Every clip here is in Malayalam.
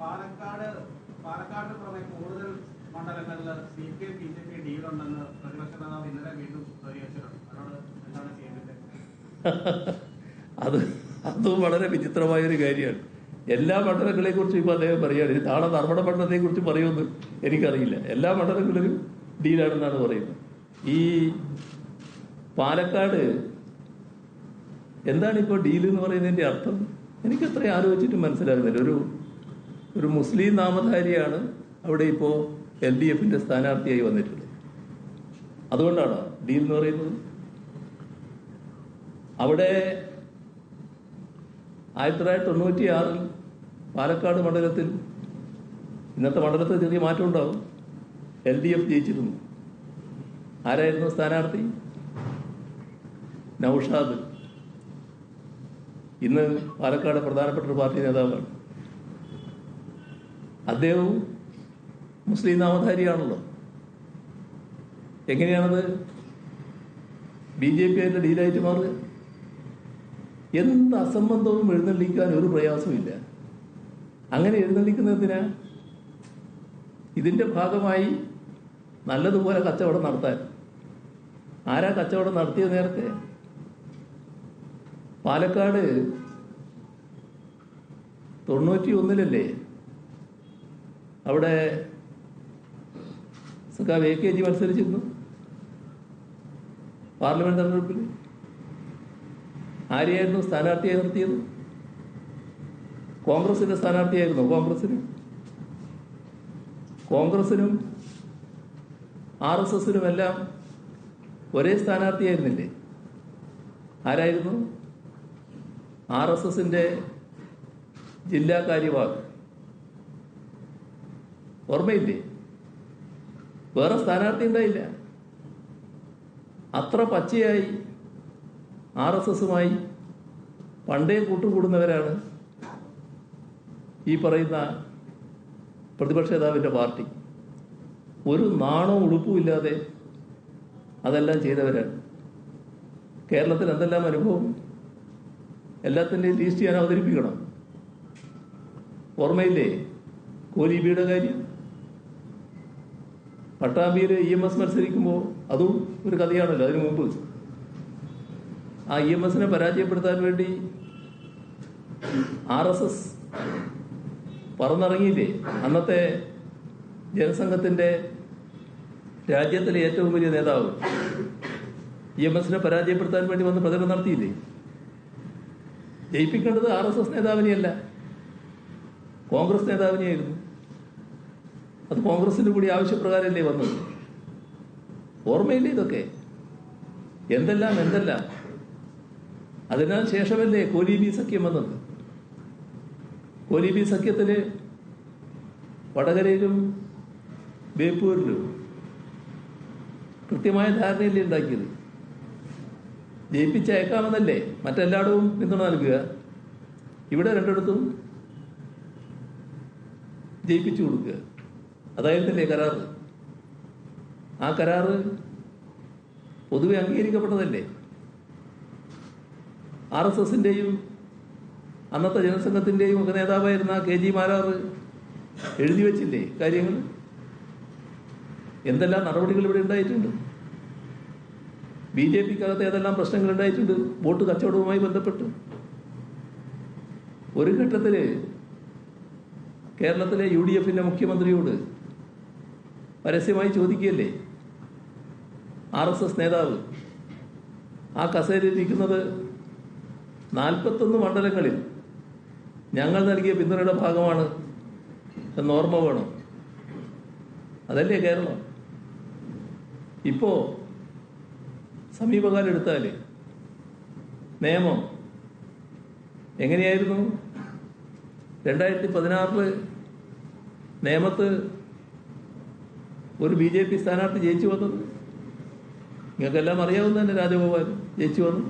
പാലക്കാട് പുറമെ കൂടുതൽ മണ്ഡലങ്ങളിൽ CPM BJP ഡീലുണ്ടെന്ന് പ്രതിപക്ഷ നേതാവ് ഇന്നലെ വീണ്ടും പ്രതികരിച്ചിട്ടുണ്ട്. അതിനോട് എന്താണ് ചെയ്യേണ്ടത്? അതും വളരെ വിചിത്രമായൊരു കാര്യമാണ്. എല്ലാ മണ്ഡലങ്ങളെ കുറിച്ചും ഇപ്പൊ അദ്ദേഹം പറയുകയാണ്. നാളെ ധർമ്മട മണ്ഡലത്തെ കുറിച്ച് പറയുമെന്ന് എനിക്കറിയില്ല. എല്ലാ മണ്ഡലങ്ങളിലും ഡീലാണെന്നാണ് പറയുന്നത്. ഈ പാലക്കാട് എന്താണ് ഇപ്പോൾ ഡീല് എന്ന് പറയുന്നതിന്റെ അർത്ഥം? എനിക്കത്ര ആലോചിച്ചിട്ട് മനസ്സിലാകുന്നില്ല. ഒരു മുസ്ലിം നാമധാരിയാണ് അവിടെ ഇപ്പോൾ LDFന്റെ സ്ഥാനാർത്ഥിയായി വന്നിട്ടുള്ളത്. അതുകൊണ്ടാണ് ഡീൽ എന്ന് പറയുന്നത്. അവിടെ 1996 പാലക്കാട് മണ്ഡലത്തിൽ, ഇന്നത്തെ മണ്ഡലത്തിൽ ചെറിയ മാറ്റം ഉണ്ടാവും, LDF ജയിച്ചിരുന്നു. ആരായിരുന്നു സ്ഥാനാർത്ഥി? നൌഷാദ്. ഇന്ന് പാലക്കാട് പ്രധാനപ്പെട്ട ഒരു പാർട്ടി നേതാവാണ്. അദ്ദേഹവും മുസ്ലിം നാമധാരിയാണല്ലോ. എങ്ങനെയാണത് BJP ആയിട്ട് ഡീലായിട്ട് മാറുക? എന്ത് അസംബന്ധവും എഴുന്നള്ളിക്കാൻ ഒരു പ്രയാസമില്ല. അങ്ങനെ എഴുന്നള്ളിക്കുന്നതിനാ ഇതിന്റെ ഭാഗമായി നല്ലതുപോലെ കച്ചവടം നടത്താൻ. ആരാ കച്ചവടം നടത്തിയ നേരത്തെ? പാലക്കാട് 91-ലല്ലേ അവിടെ സഖാവ് AKG മത്സരിച്ചിരുന്നു പാർലമെന്റ് തെരഞ്ഞെടുപ്പിൽ. ആരെയായിരുന്നു സ്ഥാനാർത്ഥിയായി നിർത്തിയത്? കോൺഗ്രസിന്റെ സ്ഥാനാർത്ഥിയായിരുന്നു. കോൺഗ്രസിനും RSSനും എല്ലാം ഒരേ സ്ഥാനാർത്ഥിയായിരുന്നില്ലേ? ആരായിരുന്നു? RSSന്റെ ജില്ലാ കാര്യവാഹ്. ഓർമ്മയില്ലേ? വേറെ സ്ഥാനാർത്ഥി ഉണ്ടായില്ല. അത്ര പച്ചയായി RSSുമായി പണ്ടേ കൂട്ടുകൂടുന്നവരാണ് ഈ പറയുന്ന പ്രതിപക്ഷ നേതാവിൻ്റെ പാർട്ടി. ഒരു നാണവും ഉടുപ്പും ഇല്ലാതെ അതെല്ലാം ചെയ്തവരാണ്. കേരളത്തിൽ എന്തെല്ലാം അനുഭവം, എല്ലാത്തിൻ്റെയും ലീസ്റ്റ് ഞാൻ അവതരിപ്പിക്കണം. ഓർമ്മയില്ലേ കോലീബിയുടെ കാര്യം? പട്ടാമ്പിയിൽ EMS മത്സരിക്കുമ്പോൾ അതും ഒരു കഥയാണല്ലോ. അതിനു മുമ്പ് ആ EMSനെ പരാജയപ്പെടുത്താൻ വേണ്ടി RSS പറന്നിറങ്ങിയില്ലേ? അന്നത്തെ ജനസംഘത്തിന്റെ രാജ്യത്തിലെ ഏറ്റവും വലിയ നേതാവ് EMSനെ പരാജയപ്പെടുത്താൻ വേണ്ടി വന്ന് പ്രചരണം നടത്തിയില്ലേ? ജയിപ്പിക്കേണ്ടത് RSS നേതാവിനെയല്ല, കോൺഗ്രസ് നേതാവിനെയായിരുന്നു. അത് കോൺഗ്രസിന്റെ കൂടി ആവശ്യപ്രകാരമല്ലേ വന്നത്? ഓർമ്മയില്ലേ ഇതൊക്കെ? എന്തെല്ലാം. അതിനാൽ ശേഷമല്ലേ കോലീബി സഖ്യം വന്നത്. കോലീബി സഖ്യത്തിന് വടകരയിലും ബേപ്പൂരിലും കൃത്യമായ ധാരണയല്ലേ ഉണ്ടാക്കിയത്? ജയിപ്പിച്ചയക്കാമെന്നല്ലേ മറ്റെല്ലായിടവും പിന്തുണ നൽകുക. ഇവിടെ രണ്ടിടത്തും ജയിപ്പിച്ചു കൊടുക്കുക. അതായിരുന്നില്ലേ കരാറ്? ആ കരാറ് പൊതുവെ അംഗീകരിക്കപ്പെട്ടതല്ലേ? RSSന്റെയും അന്നത്തെ ജനസംഘത്തിന്റെയും ഒക്കെ നേതാവായിരുന്ന KG മാരാർ എഴുതി വച്ചില്ലേ കാര്യങ്ങൾ? എന്തെല്ലാം നടപടികൾ ഇവിടെ ഉണ്ടായിട്ടുണ്ട്. BJPക്കകത്ത് ഏതെല്ലാം പ്രശ്നങ്ങൾ ഉണ്ടായിട്ടുണ്ട് വോട്ട് കച്ചവടവുമായി ബന്ധപ്പെട്ട്. ഒരു ഘട്ടത്തില് കേരളത്തിലെ UDFന്റെ മുഖ്യമന്ത്രിയോട് പരസ്യമായി ചോദിക്കുകയല്ലേ RSS നേതാവ്, ആ കസേരയിലിരിക്കുന്നത് 41 മണ്ഡലങ്ങളിൽ ഞങ്ങൾ നൽകിയ പിന്തുണയുടെ ഭാഗമാണ് എന്ന് ഓർമ്മ വേണം. അതല്ലേ കേരളം? ഇപ്പോ സമീപകാലം എടുത്താൽ നിയമം എങ്ങനെയായിരുന്നു? 2016 നേമത്ത് ഒരു BJP സ്ഥാനാർത്ഥി ജയിച്ചു വന്നത് നിങ്ങൾക്കെല്ലാം അറിയാവുന്ന തന്നെ. രാജഗോപാൽ ജയിച്ചു വന്നു.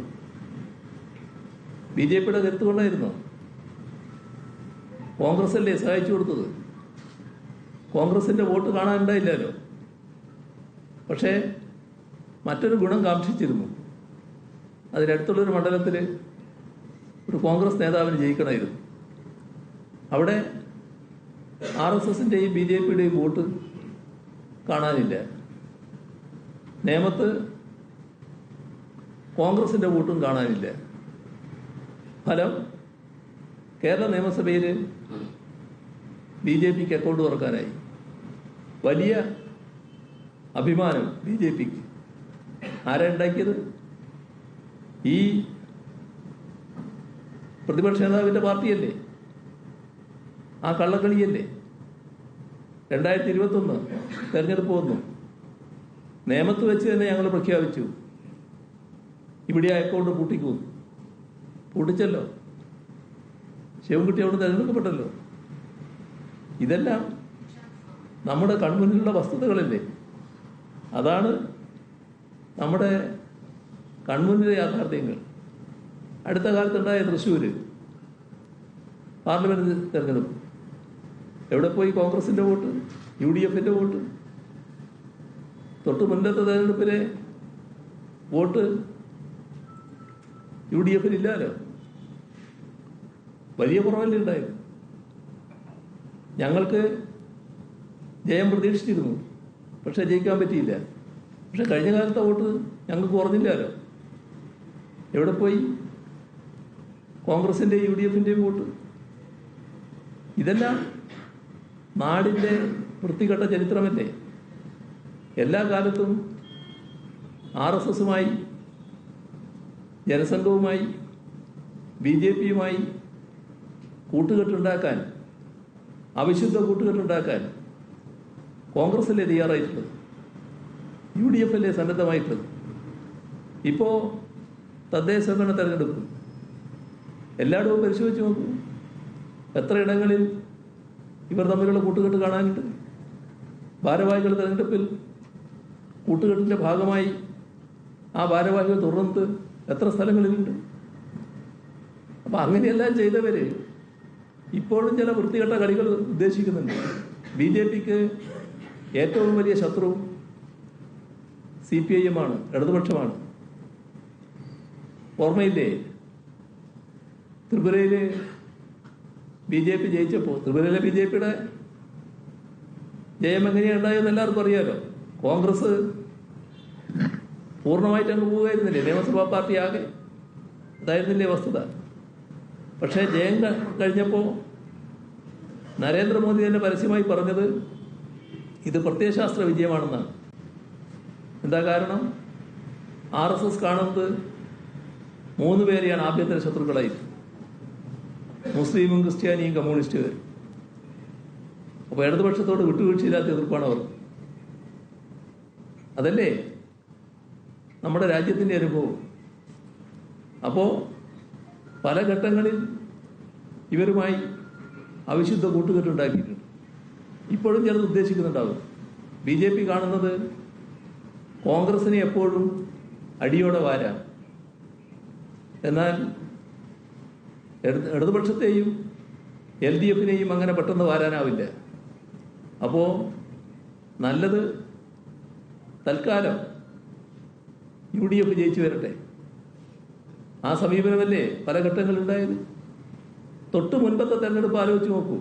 BJPയുടെ കരുത്ത് കൊണ്ടായിരുന്നോ? കോൺഗ്രസ് അല്ലേ സഹായിച്ചു കൊടുത്തത്? കോൺഗ്രസിന്റെ വോട്ട് കാണാനുണ്ടായില്ലല്ലോ. പക്ഷേ മറ്റൊരു ഗുണം കാക്ഷിച്ചിരുന്നു. അതിനടുത്തുള്ളൊരു മണ്ഡലത്തിൽ ഒരു കോൺഗ്രസ് നേതാവിന് ജയിക്കണമായിരുന്നു. അവിടെ RSSന്റെയും BJPയുടെയും വോട്ട് കാണാനില്ല. നേമത്ത് കോൺഗ്രസിന്റെ വോട്ടും കാണാനില്ല. ഫലം കേരള നിയമസഭയിൽ BJPക്ക് അക്കൗണ്ട് തുറക്കാനായി. വലിയ അഭിമാനം BJPക്ക്. ആരാ ഉണ്ടാക്കിയത്? ഈ പ്രതിപക്ഷ നേതാവിൻ്റെ പാർട്ടിയല്ലേ? ആ കള്ളക്കളിയല്ലേ? 2021 തെരഞ്ഞെടുപ്പ് വന്നു. നേമത്ത് വെച്ച് തന്നെ ഞങ്ങൾ പ്രഖ്യാപിച്ചു ഇവിടെ അക്കൗണ്ട് പൂട്ടിക്കും. പൂട്ടിച്ചല്ലോ. ശിവൻകുട്ടി അവിടെ തെരഞ്ഞെടുക്കപ്പെട്ടല്ലോ. ഇതെല്ലാം നമ്മുടെ കൺമുന്നിലുള്ള വസ്തുതകളല്ലേ? അതാണ് നമ്മുടെ കൺമുന്നിലെ യാഥാർത്ഥ്യങ്ങൾ. അടുത്ത കാലത്തുണ്ടായ തൃശ്ശൂർ പാർലമെന്റ് തെരഞ്ഞെടുപ്പ്. എവിടെ പോയി കോൺഗ്രസിന്റെ വോട്ട്, UDFന്റെ വോട്ട്? തൊട്ട് മുന്നത്തെ തെരഞ്ഞെടുപ്പിലെ വോട്ട് UDFിനില്ലാലോ. വലിയ കുറവല്ലേ ഉണ്ടായത്. ഞങ്ങൾക്ക് ജയം പ്രതീക്ഷിച്ചിരുന്നു, പക്ഷെ ജയിക്കാൻ പറ്റിയില്ല. പക്ഷെ കഴിഞ്ഞ കാലത്തെ വോട്ട് ഞങ്ങൾക്ക് കുറഞ്ഞില്ലല്ലോ. എവിടെ പോയി കോൺഗ്രസിൻ്റെയും UDFിൻ്റെയും വോട്ട്? ഇതെല്ലാം നാടിൻ്റെ വൃത്തികെട്ട ചരിത്രമല്ലേ? എല്ലാ കാലത്തും RSSുമായി, ജനസംഘവുമായി, BJPയുമായി കൂട്ടുകെട്ടുണ്ടാക്കാൻ, അവിശുദ്ധ കൂട്ടുകെട്ടുണ്ടാക്കാൻ കോൺഗ്രസല്ലേ തയ്യാറായിട്ടുള്ളത്? UDFല്ലേ സന്നദ്ധമായിട്ടുള്ളത്? ഇപ്പോൾ തദ്ദേശ സ്വയംഭരണ തെരഞ്ഞെടുപ്പ് എല്ലായിടവും പരിശോധിച്ച് നോക്കൂ. എത്ര ഇടങ്ങളിൽ ഇവർ തമ്മിലുള്ള കൂട്ടുകെട്ട് കാണാനുണ്ട്? ഭാരവാഹികൾ തെരഞ്ഞെടുപ്പിൽ കൂട്ടുകെട്ടിൻ്റെ ഭാഗമായി ആ ഭാരവാഹികൾ തുടർന്ന് എത്ര സ്ഥലങ്ങളിലുണ്ട്? അപ്പം അങ്ങനെയെല്ലാം ചെയ്തവർ ഇപ്പോഴും ചില വൃത്തികെട്ട കളികൾ ഉദ്ദേശിക്കുന്നുണ്ട്. BJPക്ക് ഏറ്റവും വലിയ ശത്രു CPIM ആണ്, ഇടതുപക്ഷമാണ്. ഓർമ്മയില്ലേ? ത്രിപുരയിൽ BJP ജയിച്ചപ്പോൾ ത്രിപുരയിലെ BJPയുടെ ജയം എങ്ങനെയാണ് ഉണ്ടായതെന്ന് എല്ലാവർക്കും അറിയാമല്ലോ. കോൺഗ്രസ് പൂർണ്ണമായിട്ട് അങ്ങ് പോവുകയായിരുന്നില്ലേ? നിയമസഭാ പാർട്ടി ആകെ അതായിരുന്നില്ലേ വസ്തുത? പക്ഷേ ജയം കഴിഞ്ഞപ്പോൾ നരേന്ദ്രമോദി തന്നെ പരസ്യമായി പറഞ്ഞത് ഇത് പ്രത്യയശാസ്ത്ര വിജയമാണെന്നാണ്. എന്താ കാരണം? RSS കാണുന്നത് 3 പേരെയാണ് ആഭ്യന്തര ശത്രുക്കളായി: മുസ്ലിമും ക്രിസ്ത്യാനിയും കമ്മ്യൂണിസ്റ്റുകാരും. അപ്പോൾ ഇടതുപക്ഷത്തോട് വിട്ടുവീഴ്ചയില്ലാത്ത എതിർപ്പാണ് അവർ. അതല്ലേ നമ്മുടെ രാജ്യത്തിൻ്റെ അനുഭവം. അപ്പോൾ പല ഘട്ടങ്ങളിൽ ഇവരുമായി അവിശുദ്ധ കൂട്ടുകെട്ടുണ്ടാക്കിയിട്ടുണ്ട്. ഇപ്പോഴും ചിലത് ഉദ്ദേശിക്കുന്നുണ്ടാവും. BJP കാണുന്നത് കോൺഗ്രസിനെ എപ്പോഴും അടിയോടെ വാരാം. എന്നാൽ ഇടതുപക്ഷത്തെയും LDFനെയും അങ്ങനെ പെട്ടെന്ന് വാരാനാവില്ല. അപ്പോൾ നല്ലത് തൽക്കാലം UDF ജയിച്ചു വരട്ടെ. ആ സമീപനമല്ലേ പല ഘട്ടങ്ങളിലുണ്ടായത്. തൊട്ട് മുൻപത്തെ തെരഞ്ഞെടുപ്പ് ആലോചിച്ച് നോക്കൂ.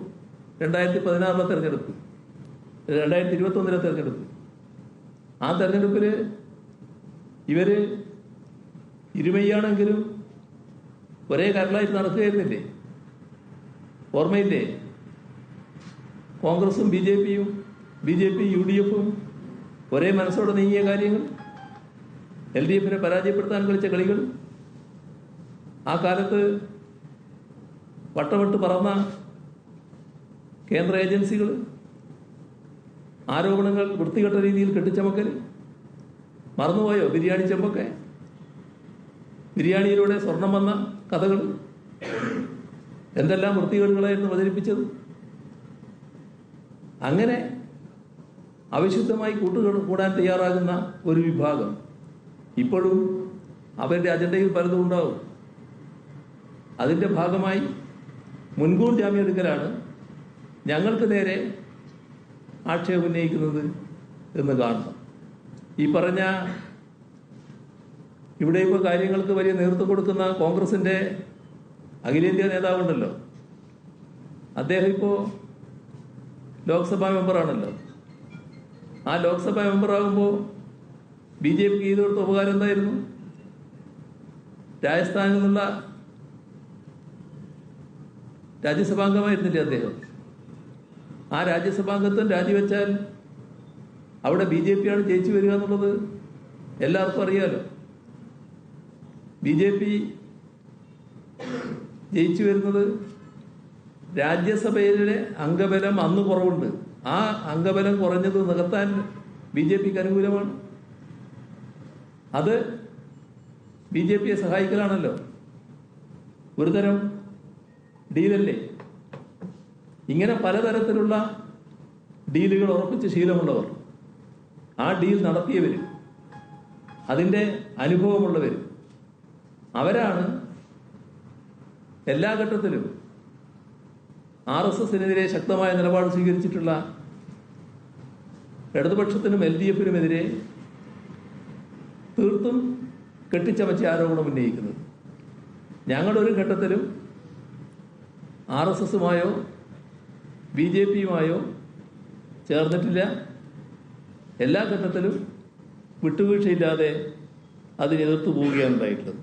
2016 തെരഞ്ഞെടുപ്പ്, 2021 തെരഞ്ഞെടുപ്പ്. ആ തെരഞ്ഞെടുപ്പിൽ ഇവർ ഇരുമയാണെങ്കിലും ഒരേ കരളായിട്ട് നടക്കുകയായിരുന്നില്ലേ? ഓർമ്മയില്ലേ? കോൺഗ്രസും BJPയും UDFും ഒരേ മനസ്സോടെ നീങ്ങിയ കാര്യങ്ങൾ, LDFനെ പരാജയപ്പെടുത്താൻ കളിച്ച കളികൾ. ആ കാലത്ത് വട്ടമിട്ട് പറന്ന കേന്ദ്ര ഏജൻസികൾ, ആരോപണങ്ങൾ വൃത്തികെട്ട രീതിയിൽ കെട്ടിച്ചമക്കൽ. മറന്നുപോയോ ബിരിയാണി ചെമ്പൊക്കെ? ബിരിയാണിയിലൂടെ സ്വർണം വന്ന കഥകൾ എന്തെല്ലാം വൃത്തികേടുകളായിരുന്നു അവതരിപ്പിച്ചത്. അങ്ങനെ അവിശുദ്ധമായി കൂട്ടുകൂടാൻ തയ്യാറാകുന്ന ഒരു വിഭാഗം ഇപ്പോഴും അവരുടെ അജണ്ടയിൽ പലതും ഉണ്ടാവും. അതിൻ്റെ ഭാഗമായി മുൻകൂർ ജാമ്യം എടുക്കലാണ് ഞങ്ങൾക്ക് നേരെ ആക്ഷേപം ഉന്നയിക്കുന്നത് എന്ന് കാണണം. ഈ പറഞ്ഞ ഇവിടെ ഇപ്പോൾ കാര്യങ്ങൾക്ക് വലിയ നേതൃത്വം കൊടുക്കുന്ന കോൺഗ്രസിൻ്റെ അഖിലേന്ത്യാ നേതാവുണ്ടല്ലോ, അദ്ദേഹം ഇപ്പോൾ ലോക്സഭാ മെമ്പറാണല്ലോ. ആ ലോക്സഭാ മെമ്പറാകുമ്പോൾ ബി ജെ പിക്ക് ചെയ്തു കൊടുത്ത ഉപകാരം എന്തായിരുന്നു? രാജസ്ഥാനിൽ നിന്നുള്ള രാജ്യസഭാംഗമായിരുന്നില്ലേ അദ്ദേഹം? ആ രാജ്യസഭാംഗത്വം രാജിവെച്ചാൽ അവിടെ ബി ജെ പിയാണ് ജയിച്ചു വരിക എന്നുള്ളത് എല്ലാവർക്കും അറിയാലോ. ബി ജെ പി ജയിച്ചു വരുന്നത് രാജ്യസഭയിലെ അംഗബലം അന്ന് കുറവുണ്ട്. ആ അംഗബലം കുറഞ്ഞത് നികത്താൻ ബി ജെ പിക്ക് അനുകൂലമാണ്. അത് ബി ജെ പിയെ സഹായിക്കലാണല്ലോ. ഒരുതരം ഡീലല്ലേ. ഇങ്ങനെ പലതരത്തിലുള്ള ഡീലുകൾ ഉറപ്പിച്ച് ശീലമുള്ളവർ, ആ ഡീൽ നടത്തിയവർ, അതിൻ്റെ അനുഭവമുള്ളവർ, അവരാണ് എല്ലാ ഘട്ടത്തിലും RSSനെതിരെ ശക്തമായ നിലപാട് സ്വീകരിച്ചിട്ടുള്ള ഇടതുപക്ഷത്തിനും LDFനുമെതിരെ തീർത്തും കെട്ടിച്ചമച്ച ആരോപണം ഉന്നയിക്കുന്നത്. ഞങ്ങളൊരു ഘട്ടത്തിലും RSSുമായോ BJPയുമായോ ചേർന്നിട്ടില്ല. എല്ലാ ഘട്ടത്തിലും വിട്ടുവീഴ്ചയില്ലാതെ അതിനെതിർത്ത് പോവുകയാണ് ഉണ്ടായിട്ടുള്ളത്.